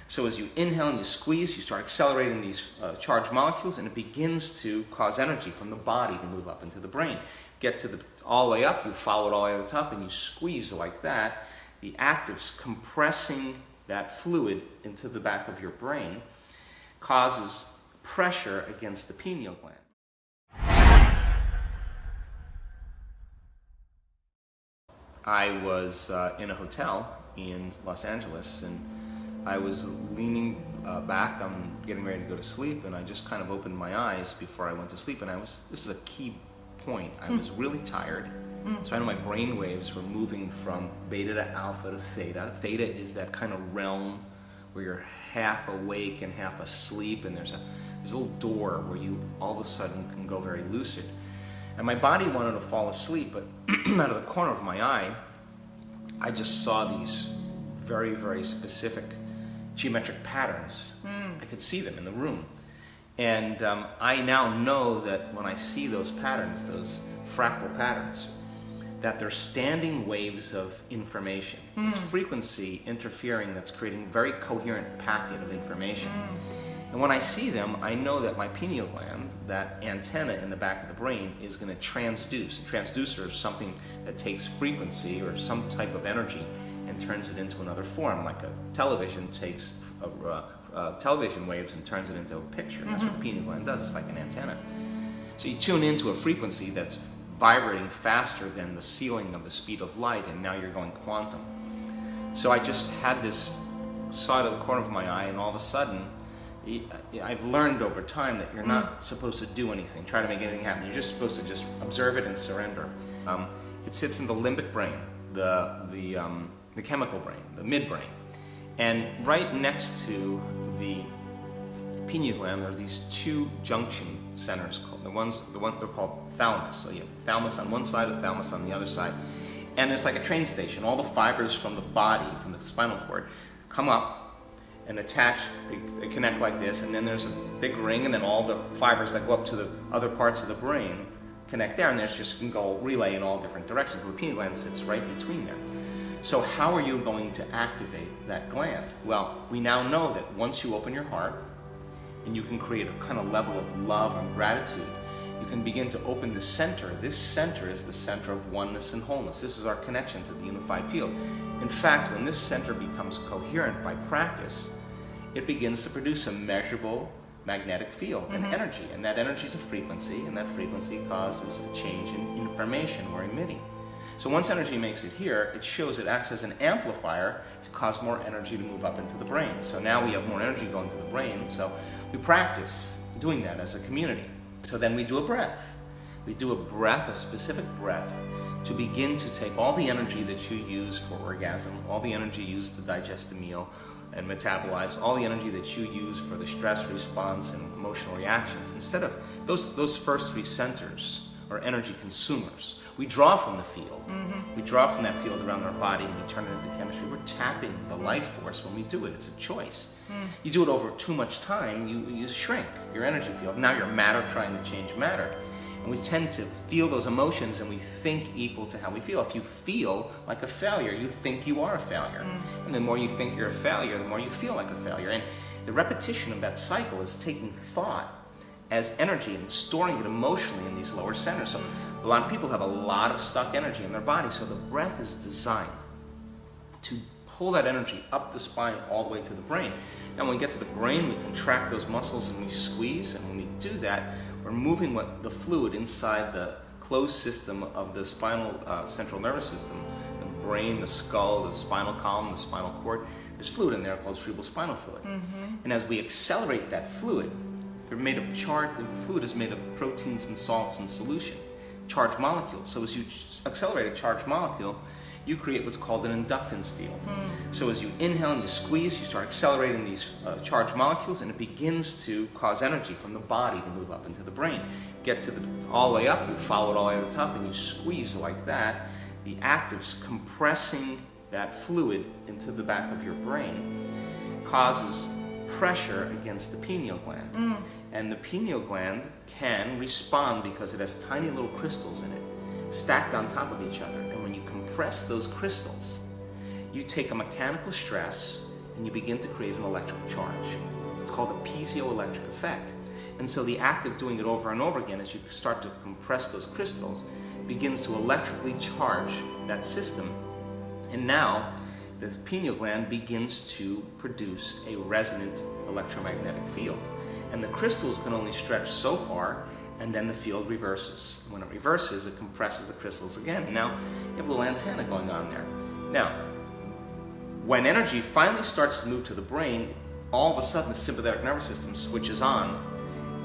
So as you inhale and you squeeze, you start accelerating these charged molecules, and it begins to cause energy from the body to move up into the brain. Get to all the way up, you follow it all the way to the top, and you squeeze like that. The act of compressing that fluid into the back of your brain causes pressure against the pineal gland. I was in a hotel in Los Angeles, and I was leaning back. I'm getting ready to go to sleep, and I just kind of opened my eyes before I went to sleep. And this is a key point. I was really tired. So I know my brain waves were moving from beta to alpha to theta. Theta is that kind of realm where you're half awake and half asleep, and there's a little door where you all of a sudden can go very lucid. And my body wanted to fall asleep, but out of the corner of my eye, I just saw these very, very specific geometric patterns. I could see them in the room. And I now know that when I see those patterns, those fractal patterns, that they're standing waves of information. It's frequency interfering that's creating a very coherent packet of information. And when I see them, I know that my pineal gland, that antenna in the back of the brain, is going to transduce. A transducer is something that takes frequency or some type of energy and turns it into another form, like a television takes television waves and turns it into a picture. That's what the pineal gland does. It's like an antenna. So you tune into a frequency that's vibrating faster than the ceiling of the speed of light, and now you're going quantum. So I just had this, saw it at the corner of my eye, and all of a sudden, I've learned over time that you're not supposed to do anything, try to make anything happen. You're just supposed to just observe it and surrender. It sits in the limbic brain, the chemical brain, the midbrain. And right next to the pineal gland, there are these two junction centers called they're called thalamus. So you have thalamus on one side, the thalamus on the other side, and it's like a train station. All the fibers from the body, from the spinal cord, come up and attach. They connect like this, and then there's a big ring, and then all the fibers that go up to the other parts of the brain connect there, and there's just can go relay in all different directions. The pineal gland sits right between them. So how are you going to activate that gland? Well, we now know that once you open your heart and you can create a kind of level of love and gratitude, you can begin to open the center. This center is the center of oneness and wholeness. This is our connection to the unified field. In fact, when this center becomes coherent by practice, it begins to produce a measurable magnetic field and energy. And that energy is a frequency, and that frequency causes a change in information we're emitting. So once energy makes it here, it shows it acts as an amplifier to cause more energy to move up into the brain. So now we have more energy going to the brain, so we practice doing that as a community. So then we do a breath. We do a breath, a specific breath, to begin to take all the energy that you use for orgasm, all the energy used to digest a meal and metabolize, all the energy that you use for the stress response and emotional reactions. Instead of those first three centers are energy consumers. We draw from the field. We draw from that field around our body, and we turn it into chemistry. We're tapping the life force when we do it. It's a choice. You do it over too much time, you shrink your energy field. Now you're matter trying to change matter. And we tend to feel those emotions, and we think equal to how we feel. If you feel like a failure, you think you are a failure. And the more you think you're a failure, the more you feel like a failure. And the repetition of that cycle is taking thought as energy and storing it emotionally in these lower centers. So a lot of people have a lot of stuck energy in their body. So the breath is designed to pull that energy up the spine all the way to the brain. Now when we get to the brain, we contract those muscles and we squeeze. And when we do that, we're moving the fluid inside the closed system of the spinal central nervous system, the brain, the skull, the spinal column, the spinal cord. There's fluid in there called cerebrospinal fluid. And as we accelerate that fluid, the fluid is made of proteins and salts in solution, charged molecules. So as you accelerate a charged molecule, you create what's called an inductance field. So as you inhale and you squeeze, you start accelerating these charged molecules, and it begins to cause energy from the body to move up into the brain. Get to all the way up, you follow it all the way to the top, and you squeeze like that. The act of compressing that fluid into the back of your brain causes pressure against the pineal gland. And the pineal gland can respond because it has tiny little crystals in it, stacked on top of each other. And when you compress those crystals, you take a mechanical stress and you begin to create an electrical charge. It's called the piezoelectric effect. And so the act of doing it over and over again, as you start to compress those crystals, begins to electrically charge that system. And now the pineal gland begins to produce a resonant electromagnetic field. And the crystals can only stretch so far, and then the field reverses. When it reverses, it compresses the crystals again. And now you have a little antenna going on there. Now, when energy finally starts to move to the brain, all of a sudden the sympathetic nervous system switches on,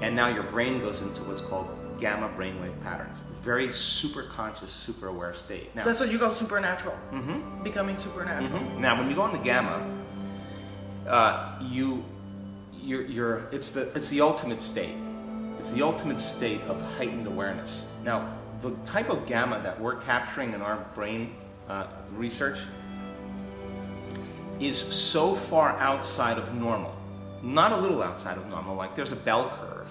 and now your brain goes into what's called gamma brainwave patterns. Very super conscious, super aware state. Now, that's what you call supernatural. Becoming supernatural. Now, when you go into gamma, it's the ultimate state. It's the ultimate state of heightened awareness. Now, the type of gamma that we're capturing in our brain research is so far outside of normal, not a little outside of normal. Like there's a bell curve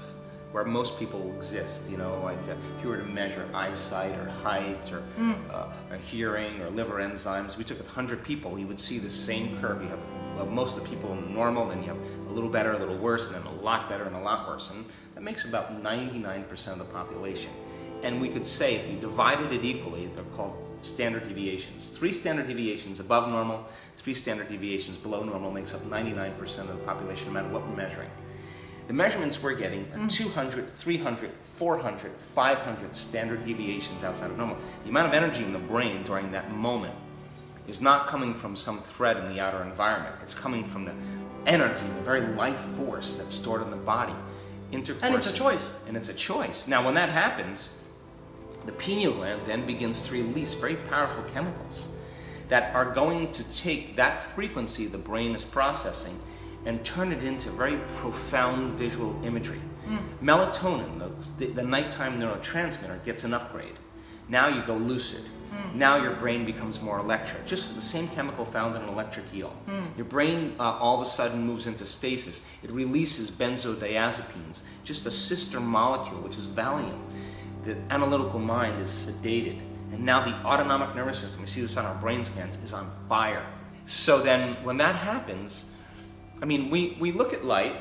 where most people exist, you know, like if you were to measure eyesight or height or hearing or liver enzymes, we took 100 people, you would see the same curve. You have most of the people in the normal, then you have a little better, a little worse, and then a lot better and a lot worse. And that makes about 99% of the population. And we could say if you divided it equally, they're called standard deviations. 3 standard deviations above normal, 3 standard deviations below normal makes up 99% of the population, no matter what we're measuring. The measurements we're getting are 200, 300, 400, 500 standard deviations outside of normal. The amount of energy in the brain during that moment is not coming from some thread in the outer environment. It's coming from the energy, the very life force that's stored in the body. And it's a choice. And it's a choice. Now, when that happens, the pineal gland then begins to release very powerful chemicals that are going to take that frequency the brain is processing and turn it into very profound visual imagery. Melatonin, the nighttime neurotransmitter, gets an upgrade. Now you go lucid. Now your brain becomes more electric, just the same chemical found in an electric eel. Your brain all of a sudden moves into stasis. It releases benzodiazepines, just a sister molecule, which is Valium. The analytical mind is sedated. And now the autonomic nervous system, we see this on our brain scans, is on fire. So then when that happens, I mean, we look at light.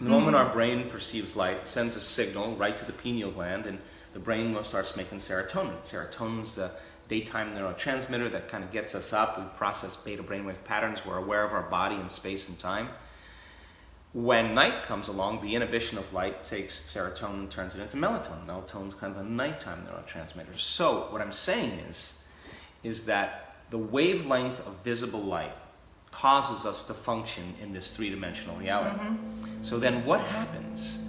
The moment our brain perceives light, it sends a signal right to the pineal gland, and the brain starts making serotonin. Serotonin's the daytime neurotransmitter that kind of gets us up. We process beta brainwave patterns. We're aware of our body in space and time. When night comes along, the inhibition of light takes serotonin and turns it into melatonin. Melatonin's kind of a nighttime neurotransmitter. So what I'm saying is that the wavelength of visible light causes us to function in this three-dimensional reality. So then what happens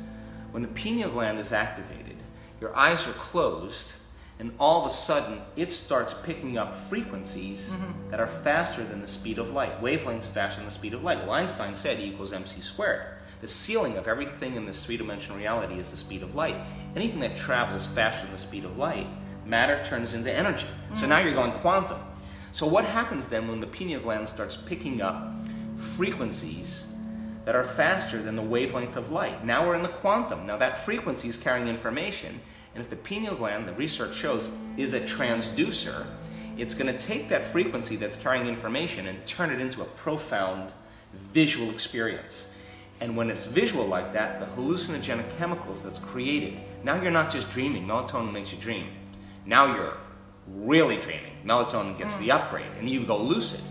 when the pineal gland is activated? Your eyes are closed, and all of a sudden it starts picking up frequencies that are faster than the speed of light. Wavelengths faster than the speed of light. Well, Einstein said E equals mc squared. The ceiling of everything in this three-dimensional reality is the speed of light. Anything that travels faster than the speed of light, matter turns into energy. So now you're going quantum. So what happens then when the pineal gland starts picking up frequencies that are faster than the wavelength of light? Now we're in the quantum. Now that frequency is carrying information, and if the pineal gland, the research shows, is a transducer, it's going to take that frequency that's carrying information and turn it into a profound visual experience. And when it's visual like that, the hallucinogenic chemicals that's created, now you're not just dreaming. Melatonin makes you dream. Now you're really dreaming. Melatonin gets the upgrade, and you go lucid.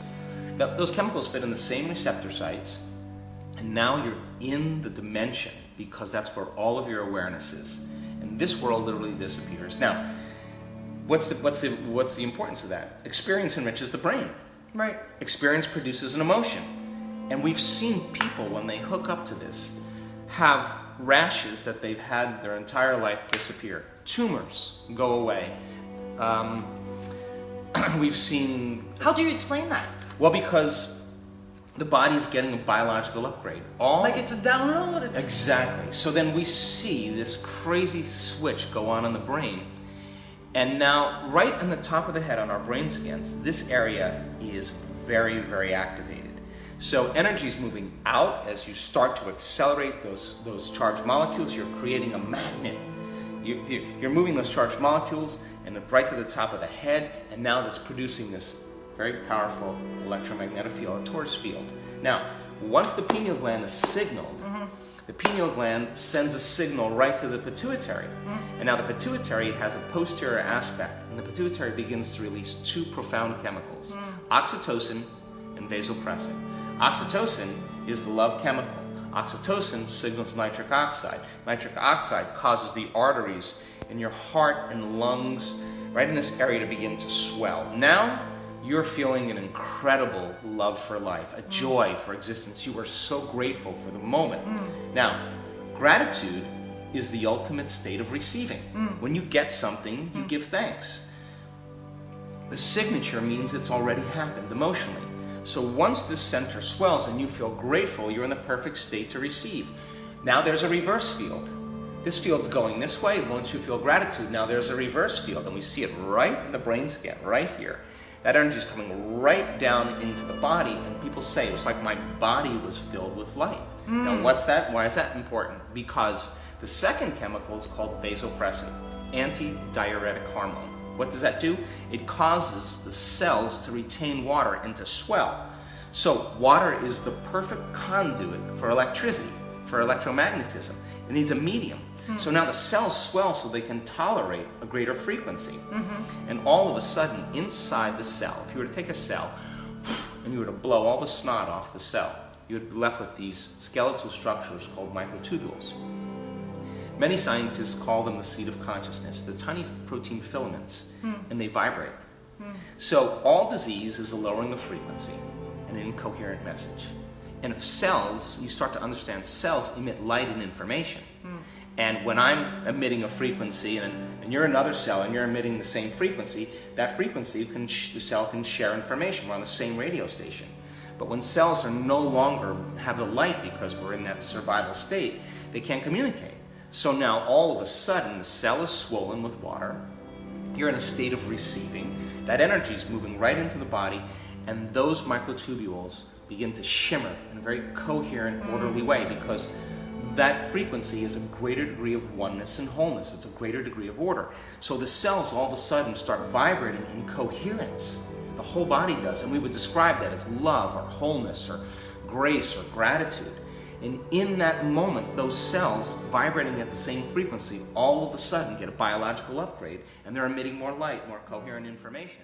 Those chemicals fit in the same receptor sites, and now you're in the dimension, because that's where all of your awareness is. And this world literally disappears. Now, what's the importance of that? Experience enriches the brain. Right. Experience produces an emotion. And we've seen people, when they hook up to this, have rashes that they've had their entire life disappear. Tumors go away. We've seen... How do you explain that? Well, because the body's getting a biological upgrade. Like it's a download? Exactly. So then we see this crazy switch go on in the brain. And now, right on the top of the head on our brain scans, this area is very, very activated. So energy is moving out as you start to accelerate those charged molecules. You're creating a magnet. You're moving those charged molecules and right to the top of the head, and now that's producing this very powerful electromagnetic field, a torus field. Now, once the pineal gland is signaled, the pineal gland sends a signal right to the pituitary. And now the pituitary has a posterior aspect, and the pituitary begins to release two profound chemicals, oxytocin and vasopressin. Oxytocin is the love chemical. Oxytocin signals nitric oxide. Nitric oxide causes the arteries in your heart and lungs, right in this area, to begin to swell. Now, you're feeling an incredible love for life, a joy for existence. You are so grateful for the moment. Now, gratitude is the ultimate state of receiving. When you get something, you give thanks. The signature means it's already happened emotionally. So once this center swells and you feel grateful, you're in the perfect state to receive. Now there's a reverse field. This field's going this way. Once you feel gratitude, now there's a reverse field, and we see it right in the brain scan, right here. That energy is coming right down into the body, and people say it was like my body was filled with light. Now what's that? Why is that important? Because the second chemical is called vasopressin, anti-diuretic hormone. What does that do? It causes the cells to retain water and to swell. So water is the perfect conduit for electricity, for electromagnetism. It needs a medium. So now the cells swell so they can tolerate a greater frequency. And all of a sudden, inside the cell, if you were to take a cell and you were to blow all the snot off the cell, you would be left with these skeletal structures called microtubules. Many scientists call them the seat of consciousness. They're tiny protein filaments, and they vibrate. So all disease is a lowering of frequency and an incoherent message. And if cells, you start to understand cells emit light and information. And when I'm emitting a frequency and you're another cell and you're emitting the same frequency, that frequency, the cell can share information. We're on the same radio station. But when cells are no longer have the light because we're in that survival state, they can't communicate. So now all of a sudden the cell is swollen with water. You're in a state of receiving. That energy is moving right into the body, and those microtubules begin to shimmer in a very coherent, orderly way, because that frequency is a greater degree of oneness and wholeness. It's a greater degree of order. So the cells all of a sudden start vibrating in coherence. The whole body does, and we would describe that as love or wholeness or grace or gratitude. And in that moment, those cells vibrating at the same frequency all of a sudden get a biological upgrade, and they're emitting more light, more coherent information.